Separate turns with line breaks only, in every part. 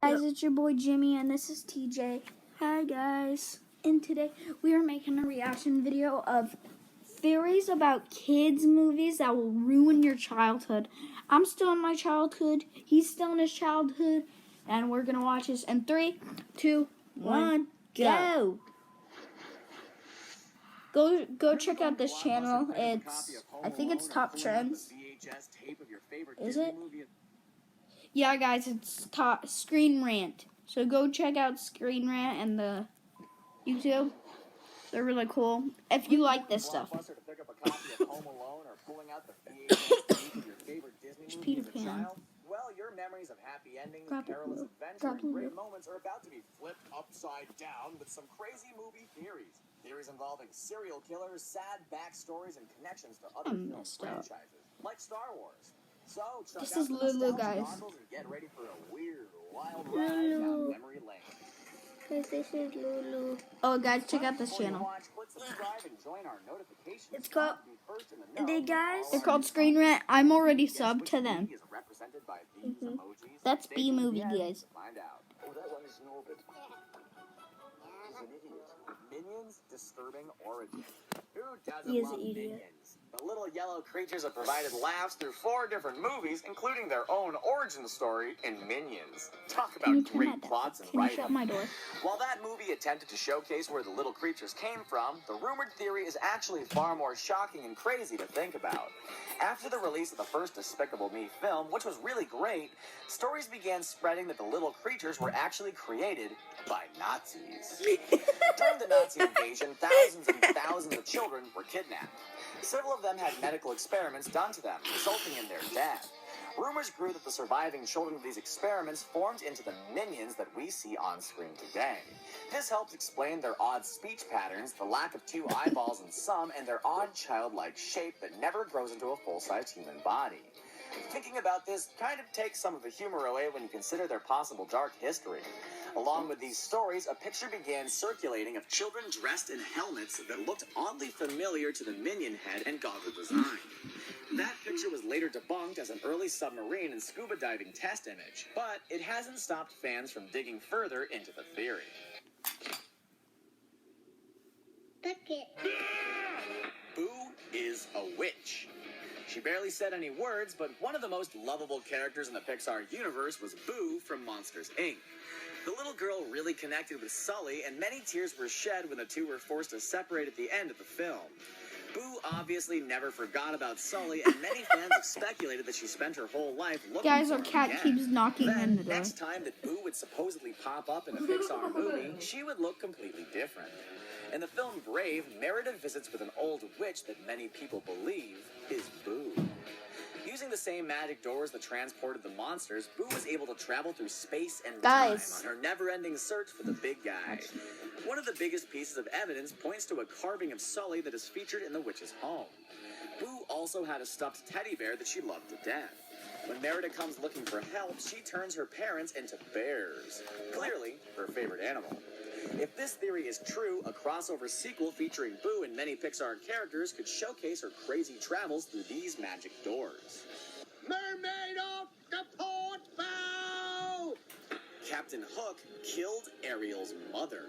Guys, it's your boy Jimmy and this is TJ. Hi guys. And today we are making a reaction video of theories about kids movies that will ruin your childhood. I'm still in my childhood, he's still in his childhood, and we're gonna watch this in 3, 2, 1, go! Go check out this channel. I think it's Top Trends. Is it? Yeah, guys, it's Screen Rant. So go check out Screen Rant and the YouTube. They're really cool. If you like this stuff. It's Peter Pan.
Well, your memories of happy endings, perilous adventures, and great moments are about to be flipped upside down with some crazy movie theories. Theories involving serial killers, sad backstories, and connections to other film franchises, like Star Wars. So,
this is Lulu, guys.
And get ready for a weird, wild ride down memory lane.
Guys, this is Lulu. Oh, guys, check out this channel. It's called. They're called Screen Rant. I'm already subbed to them. That's B Movie, guys.
Minions disturbing origin. Who doesn't
He is
love
an idiot.
Minions? The little yellow creatures have provided laughs through 4 different movies, including their own origin story in Minions. Talk about great plots and writing.
Shut my door.
While that movie attempted to showcase where the little creatures came from, the rumored theory is actually far more shocking and crazy to think about. After the release of the first Despicable Me film, which was really great, stories began spreading that the little creatures were actually created by Nazis. During the Nazi invasion, thousands and thousands of children were kidnapped. Several of them had medical experiments done to them, resulting in their death. Rumors grew that the surviving children of these experiments formed into the minions that we see on screen today. This helps explain their odd speech patterns, the lack of 2 eyeballs in some, and their odd childlike shape that never grows into a full-size human body. Thinking about this kind of takes some of the humor away when you consider their possible dark history. Along with these stories, a picture began circulating of children dressed in helmets that looked oddly familiar to the minion head and goggle design. That picture was later debunked as an early submarine and scuba diving test image, but it hasn't stopped fans from digging further into the theory. Boo is a witch. She barely said any words, but one of the most lovable characters in the Pixar universe was Boo from Monsters, Inc. The little girl really connected with Sully, and many tears were shed when the two were forced to separate at the end of the film. Boo obviously never forgot about Sully, and many fans have speculated that she spent her whole life looking
Guys,
for
our
him
cat
again.
keeps knocking on the door.
Next time that Boo would supposedly pop up in a Pixar movie, she would look completely different. In the film Brave, Merida visits with an old witch that many people believe is Boo. Using the same magic doors that transported the monsters, Boo was able to travel through space and time on her never-ending search for the big guy. One of the biggest pieces of evidence points to a carving of Sully that is featured in the witch's home. Boo also had a stuffed teddy bear that she loved to death. When Merida comes looking for help, she turns her parents into bears. Clearly, her favorite animal. If this theory is true, a crossover sequel featuring Boo and many Pixar characters could showcase her crazy travels through these magic doors. Mermaid off the port bow! Captain Hook killed Ariel's mother.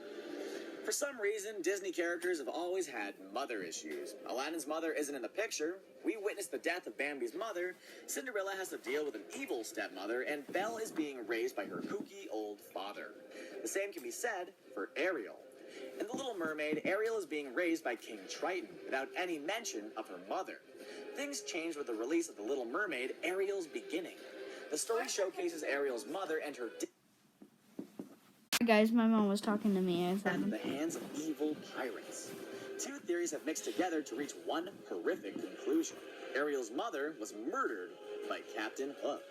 For some reason, Disney characters have always had mother issues. Aladdin's mother isn't in the picture. We witnessed the death of Bambi's mother. Cinderella has to deal with an evil stepmother, and Belle is being raised by her kooky old father. The same can be said for Ariel. In The Little Mermaid, Ariel is being raised by King Triton, without any mention of her mother. Things changed with the release of The Little Mermaid, Ariel's Beginning. The story showcases Ariel's mother and her
Guys, my mom was talking to me.
in the hands of evil pirates. 2 theories have mixed together to reach one horrific conclusion. Ariel's mother was murdered by Captain Hook.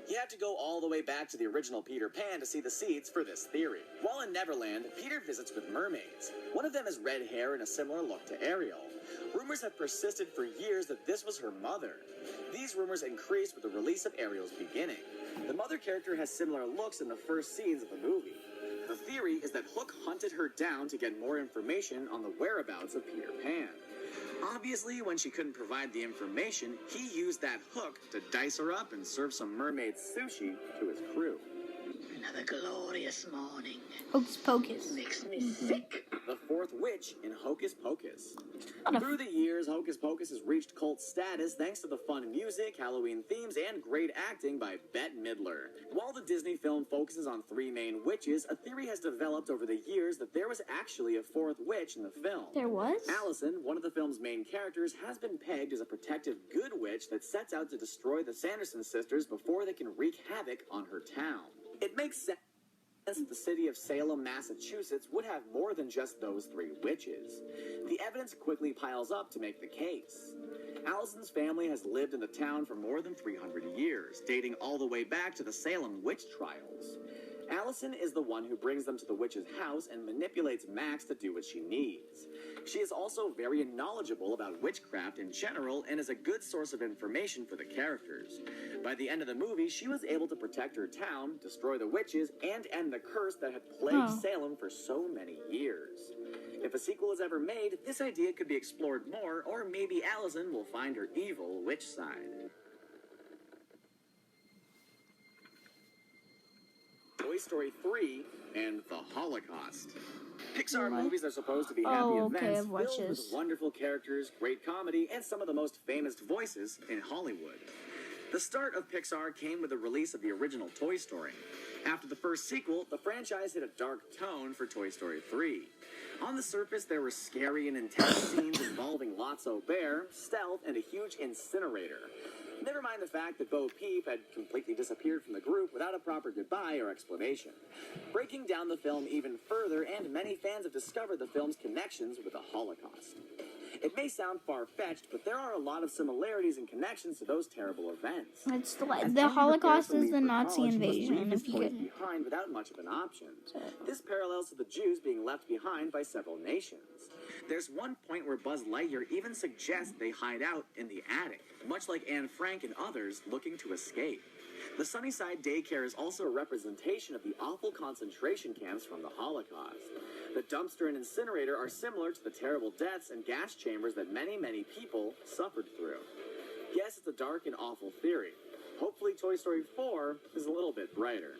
You have to go all the way back to the original Peter Pan to see the seeds for this theory. While in Neverland, Peter visits with mermaids. One of them has red hair and a similar look to Ariel. Rumors have persisted for years that this was her mother. These rumors increased with the release of Ariel's Beginning. The mother character has similar looks in the first scenes of the movie. The theory is that Hook hunted her down to get more information on the whereabouts of Peter Pan. Obviously, when she couldn't provide the information, he used that hook to dice her up and serve some mermaid sushi to his crew.
Another glorious morning.
Hocus Pocus.
Makes me sick.
The fourth witch in Hocus Pocus.
What a
Through the years, Hocus Pocus has reached cult status thanks to the fun music, Halloween themes, and great acting by Bette Midler. While the Disney film focuses on three main witches, a theory has developed over the years that there was actually a fourth witch in the film.
There was?
Allison, one of the film's main characters, has been pegged as a protective good witch that sets out to destroy the Sanderson sisters before they can wreak havoc on her town. It makes sense that the city of Salem, Massachusetts would have more than just those three witches. The evidence quickly piles up to make the case. Allison's family has lived in the town for more than 300 years, dating all the way back to the Salem witch trials. Allison is the one who brings them to the witch's house and manipulates Max to do what she needs. She is also very knowledgeable about witchcraft in general and is a good source of information for the characters. By the end of the movie, she was able to protect her town, destroy the witches, and end the curse that had plagued Salem for so many years. If a sequel is ever made, this idea could be explored more, or maybe Allison will find her evil witch side. Toy Story 3 and the Holocaust. Pixar movies are supposed to be happy events
I've watched
filled with
this.
wonderful characters, great comedy, and some of the most famous voices in Hollywood. The start of Pixar came with the release of the original Toy Story. After the first sequel, the franchise hit a dark tone for Toy Story 3. On the surface, there were scary and intense scenes involving Lotso Bear, stealth, and a huge incinerator. Never mind the fact that Bo Peep had completely disappeared from the group without a proper goodbye or explanation. Breaking down the film even further, and many fans have discovered the film's connections with the Holocaust. It may sound far-fetched, but there are a lot of similarities and connections to those terrible events.
It's
As
the
Tony
Holocaust
prepares
is
to
the
leave for
Nazi
college, he must
invasion.
leave his
If you
toys
get
behind without much of an option. This parallels to the Jews being left behind by several nations. There's one point where Buzz Lightyear even suggests they hide out in the attic, much like Anne Frank and others looking to escape. The Sunnyside Daycare is also a representation of the awful concentration camps from the Holocaust. The dumpster and incinerator are similar to the terrible deaths and gas chambers that many, many people suffered through. Yes, it's a dark and awful theory. Hopefully Toy Story 4 is a little bit brighter.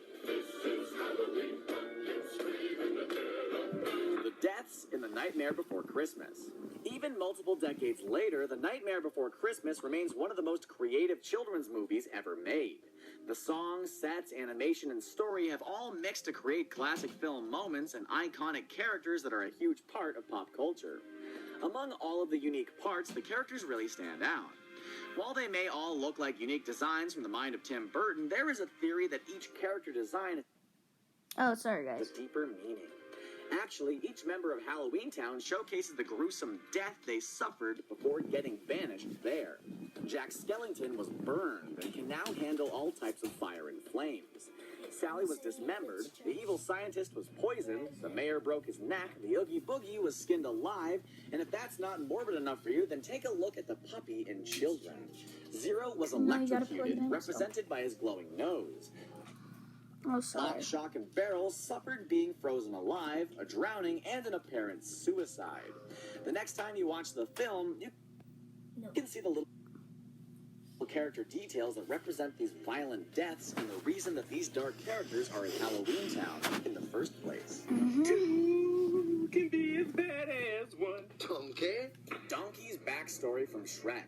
The deaths in The Nightmare Before Christmas. Even multiple decades later, The Nightmare Before Christmas remains one of the most creative children's movies ever made. The songs, sets, animation, and story have all mixed to create classic film moments and iconic characters that are a huge part of pop culture. Among all of the unique parts, the characters really stand out. While they may all look like unique designs from the mind of Tim Burton, there is a theory that each character design
Oh, sorry
has
guys.
a deeper meaning. Actually, each member of Halloween Town showcases the gruesome death they suffered before getting banished there. Jack Skellington was burned and can now handle all types of fire and flames. Sally was dismembered, the evil scientist was poisoned, the mayor broke his neck, the Oogie Boogie was skinned alive, and if that's not morbid enough for you, then take a look at the puppy in Children. Zero was
No, you gotta plug it
electrocuted,
in,
represented by his glowing nose.
Oh, sorry.
Lock, Shock, and Barrel suffered being frozen alive, a drowning, and an apparent suicide. The next time you watch the film, you can see the little character details that represent these violent deaths and the reason that these dark characters are in Halloween Town in the first place. Two can be as bad as one.
Donkey?
Donkey's backstory from Shrek.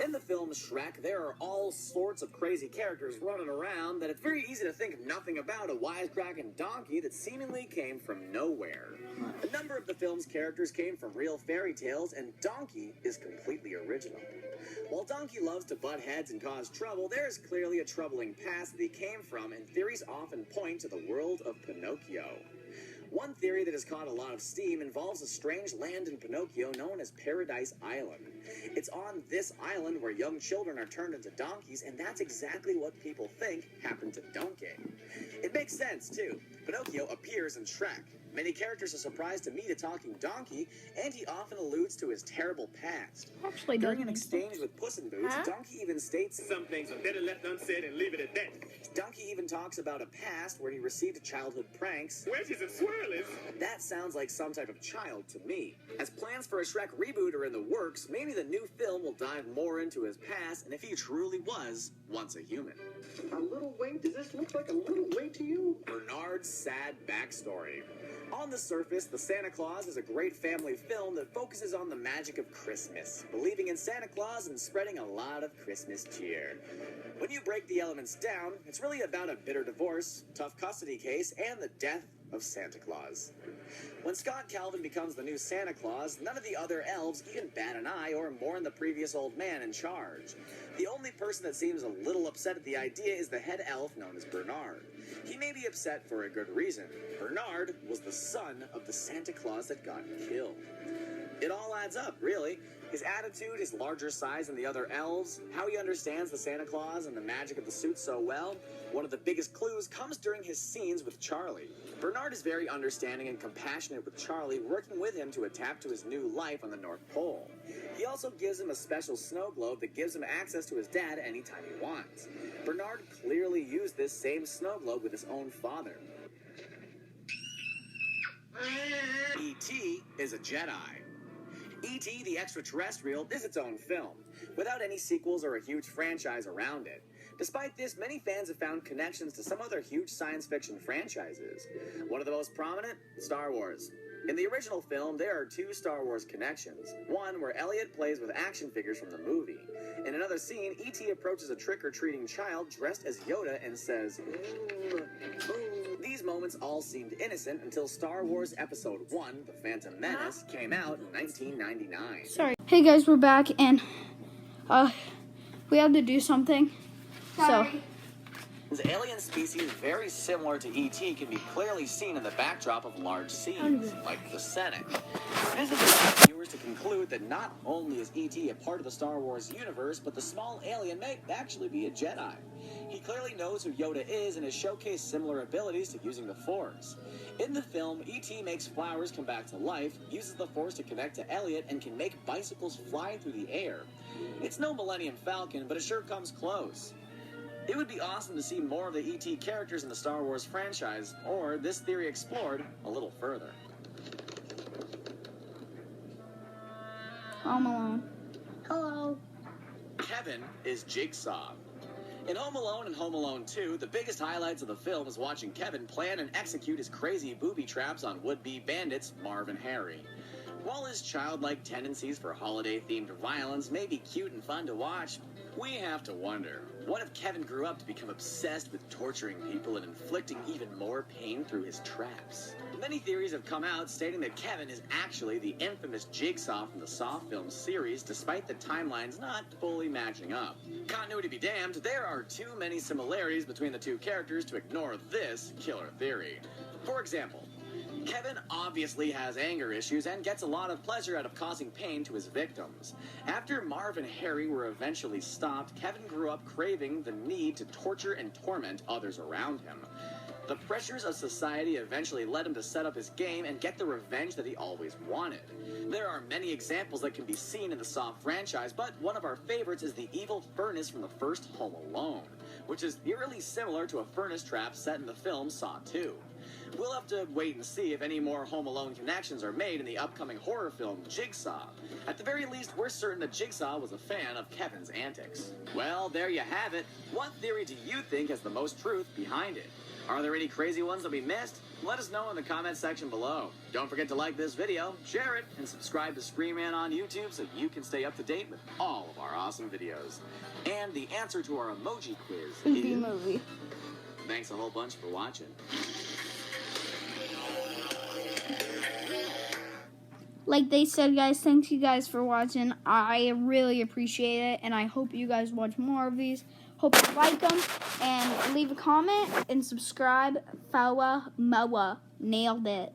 In the film Shrek, there are all sorts of crazy characters running around that it's very easy to think nothing about a wisecracking donkey that seemingly came from nowhere. A number of the film's characters came from real fairy tales, and Donkey is completely original. While Donkey loves to butt heads and cause trouble, there is clearly a troubling past that he came from, and theories often point to the world of Pinocchio. One theory that has caught a lot of steam involves a strange land in Pinocchio known as Paradise Island. It's on this island where young children are turned into donkeys, and that's exactly what people think happened to Donkey. It makes sense, too. Pinocchio appears in Shrek. Many characters are surprised to meet a talking donkey, and he often alludes to his terrible past.
Actually,
During
doesn't
an
make sense.
exchange with Puss in Boots,
Huh?
Donkey even states,
Some things are better left unsaid and leave it at that.
Donkey even talks about a past where he received childhood pranks.
Wedges and swirlies.
That sounds like some type of child to me. As plans for a Shrek reboot are in the works, maybe the new film will dive more into his past and if he truly was once a human.
A little way? Does this look like a little way to you?
Bernard's sad backstory. On the surface, The Santa Claus is a great family film that focuses on the magic of Christmas, believing in Santa Claus and spreading a lot of Christmas cheer. When you break the elements down, it's really about a bitter divorce, tough custody case, and the death of Santa Claus. When Scott Calvin becomes the new Santa Claus, none of the other elves even bat an eye or mourn the previous old man in charge. The only person that seems a little upset at the idea is the head elf known as Bernard. He may be upset for a good reason. Bernard was the son of the Santa Claus that got killed. It all adds up, really. His attitude, his larger size than the other elves, how he understands the Santa Claus and the magic of the suit so well. One of the biggest clues comes during his scenes with Charlie. Bernard is very understanding and compassionate with Charlie, working with him to adapt to his new life on the North Pole. He also gives him a special snow globe that gives him access to his dad anytime he wants. Bernard clearly used this same snow globe with his own father. E.T. is a Jedi. E.T. the Extraterrestrial is its own film, without any sequels or a huge franchise around it. Despite this, many fans have found connections to some other huge science fiction franchises. One of the most prominent, Star Wars. In the original film, there are two Star Wars connections. One where Elliot plays with action figures from the movie. In another scene, E.T. approaches a trick-or-treating child dressed as Yoda and says, "Ooh, ooh." These moments all seemed innocent until Star Wars Episode 1, The Phantom Menace, came out in 1999.
Sorry. Hey guys, we're back and we had to do something.
Sorry. This alien species very similar to E.T. can be clearly seen in the backdrop of large scenes, like the Senate. This is allowed viewers to conclude that not only is E.T. a part of the Star Wars universe, but the small alien may actually be a Jedi. He clearly knows who Yoda is and has showcased similar abilities to using the Force. In the film, E.T. makes flowers come back to life, uses the Force to connect to Elliot, and can make bicycles fly through the air. It's no Millennium Falcon, but it sure comes close. It would be awesome to see more of the E.T. characters in the Star Wars franchise, or this theory explored a little further.
Home Alone.
Hello. Kevin is Jigsaw. In Home Alone and Home Alone 2, the biggest highlights of the film is watching Kevin plan and execute his crazy booby traps on would-be bandits Marv and Harry. While his childlike tendencies for holiday-themed violence may be cute and fun to watch, we have to wonder, what if Kevin grew up to become obsessed with torturing people and inflicting even more pain through his traps? Many theories have come out stating that Kevin is actually the infamous Jigsaw from the Saw film series, despite the timelines not fully matching up. Continuity be damned, there are too many similarities between the two characters to ignore this killer theory. For example, Kevin obviously has anger issues and gets a lot of pleasure out of causing pain to his victims. After Marv and Harry were eventually stopped, Kevin grew up craving the need to torture and torment others around him. The pressures of society eventually led him to set up his game and get the revenge that he always wanted. There are many examples that can be seen in the Saw franchise, but one of our favorites is the evil furnace from the first Home Alone, which is eerily similar to a furnace trap set in the film Saw 2. We'll have to wait and see if any more Home Alone connections are made in the upcoming horror film Jigsaw. At the very least, we're certain that Jigsaw was a fan of Kevin's antics. Well, there you have it. What theory do you think has the most truth behind it? Are there any crazy ones that we missed? Let us know in the comment section below. Don't forget to like this video, share it, and subscribe to Screen Rant on YouTube so you can stay up to date with all of our awesome videos. And the answer to our emoji quiz is...
movie.
Thanks a whole bunch for watching.
Like they said, guys, thank you guys for watching. I really appreciate it, and I hope you guys watch more of these. Hope you like them, and leave a comment, and subscribe. Fawa Moa. Nailed it.